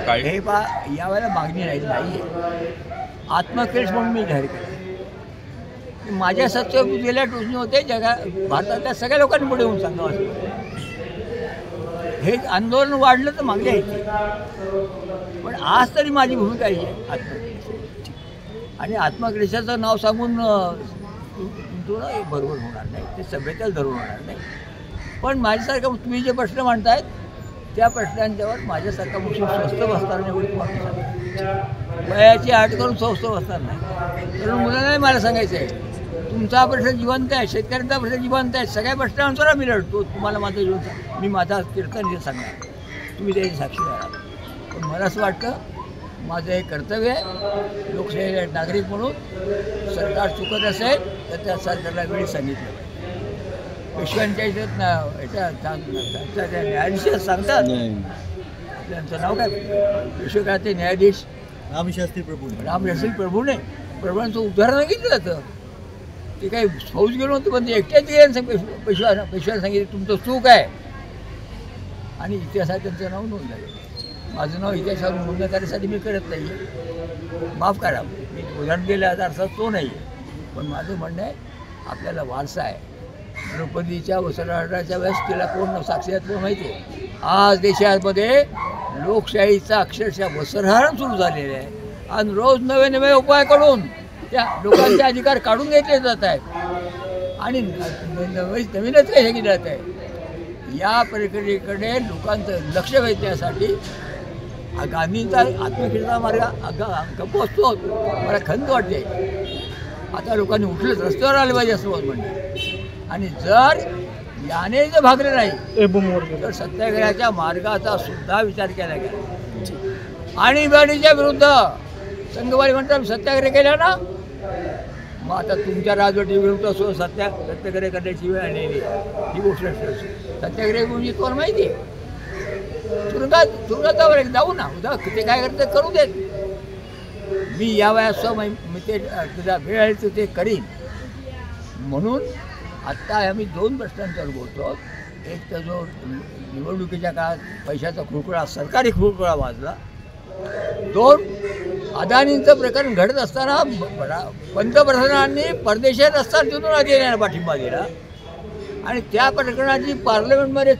काय हे यावेळेला मागणी नाही आहे. आत्मक्लेश म्हणून मी जाहीर केलं. माझ्या सत्तेला टोचणी होते भारतातल्या सगळ्या लोकांनी पुढे येऊन सांगावं असं. हे आंदोलन वाढलं तर मागणी आहे, पण आज तरी माझी भूमिका ही आहे आत्मक्लेश. आणि आत्मक्लेशाचं नाव सांगून तुला बरोबर होणार नाही, ते सभ्यतेला धरून होणार नाही. पण माझ्यासारखं तुम्ही जे प्रश्न मांडतायत त्या प्रश्नांच्यावर माझ्यासारखा मुख्य स्वस्त बसणार नाही एवढी तुम्हाला वयाची आट करून स्वस्त बसणार नाही. कारण मुलांनाही मला सांगायचं आहे, तुमचा प्रश्न जिवंत आहे, शेतकऱ्यांचा प्रश्न जिवंत आहे, सगळ्या प्रश्नांवर मी लढतो. तुम्हाला माझं जीवन मी माझा कीर्तन हे सांगणार, तुम्ही त्याची साक्षीदार आहात. पण मला असं वाटतं माझं हे कर्तव्य आहे लोकशाही नागरिक म्हणून. सरकार चुकत असेल तर त्या सरकारला वेळी सांगितलं. पेशव्यांच्या याच्या न्यायाधीश सांगतात, त्यांचं नाव काय, पेशवेकाळाचे न्यायाधीश रामशास्त्री प्रभूने प्रभूंचं उदाहरण घेतलं जातं. ते काही फौज गेलो होतं, पण ते एकट्याच पेशव्यानं सांगितलं तुमचं चूक आहे. आणि इतिहासात त्यांचं नाव नोंद झालं. माझं नाव इतिहासावर नोंद करण्यासाठी मी करत नाही, माफ करा. मी उदाहरण दिलं अर्थात तो नाही आहे, पण माझं म्हणणं आहे आपल्याला वारसा आहे. द्रौपदीच्या वस्त्रहरणाच्या वेळेस तिला कोण साक्षीदार कोण माहिती आहे. आज देशामध्ये लोकशाहीचा अक्षरशः वस्त्रहरण सुरू झालेलं आहे. आणि रोज नवे नवे उपाय करून त्या लोकांचे अधिकार काढून घेतले जात आहेत आणि नवीनच काही केले जात आहे. या प्रक्रियेकडे लोकांचं लक्ष वेधण्यासाठी गांधींचा आत्मकेंद्राचा मार्ग पोचतो. मला खंत वाटते आता लोकांनी उठलं रस्त्यावर आले पाहिजे असं म्हणणे. आणि जर याने जर भागले नाही तर सत्याग्रहाच्या मार्गाचा सुद्धा विचार केला गेला. आणीबाणीच्या विरुद्ध संघवारी म्हणतात सत्याग्रह केला ना, मग आता तुमच्या राजवटीविरुद्ध सत्याग्रह करण्याची वेळ आलेली ही गोष्ट. सत्याग्रह म्हणजे कोण माहिती आहे, तुरुंगात जाऊ ना उद्या ते काय करतं करू देत. मी या वयात मी ते तुझा वेळ आहे तर ते करीन. म्हणून आत्ता आम्ही दोन प्रश्नांवर बोलतो. एक तर जो निवडणुकीच्या काळात पैशाचा खुळखुळा सरकारी खुळखुळा वाजला. दोन अदानींचं प्रकरण घडत असताना पंतप्रधानांनी परदेशात असताना तिथून अधिकाऱ्यांना पाठिंबा दिला आणि त्या प्रकरणाची पार्लमेंटमध्ये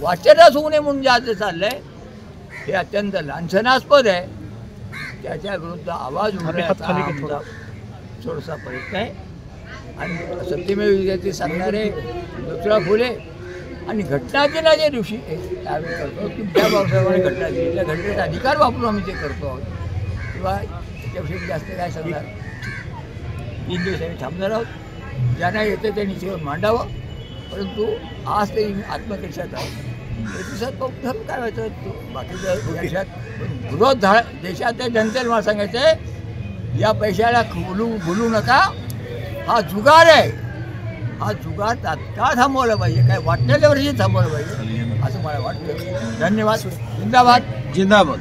वाचनाच होऊ नये म्हणून जे आज चाललं आहे हे अत्यंत लांछनास्पद आहे. त्याच्या विरुद्ध आवाज उठवण्याचा आमचा थोडासा प्रयत्न आहे. आणि सत्यमेव जयते सांगणारे ज्योतिराव फुले आणि घटना दिनाच्या दिवशी आम्ही करतो की त्या पावसामुळे घटना दिली त्या घटनेचा अधिकार वापरून आम्ही ते करतो आहोत. किंवा त्याच्यापेक्षा जास्त काय सांगणार. 3 दिवस आम्ही थांबणार आहोत. ज्यांना येतं त्यांनी जीवन मांडावं. परंतु आज तरी आत्मकेशात आहोत. प्रतिसाद पाहून काय व्हायचं बाकीच्या देशात विरोध देशातल्या जनतेला मला सांगायचं आहे या पैशाला बोलू नका. हा जुगार आहे. हा जुगार तात्काळ थांबवला पाहिजे. काय वाटण्याच्या वर्षी थांबवलं पाहिजे असं मला वाटतं. धन्यवाद. जिंदाबाद.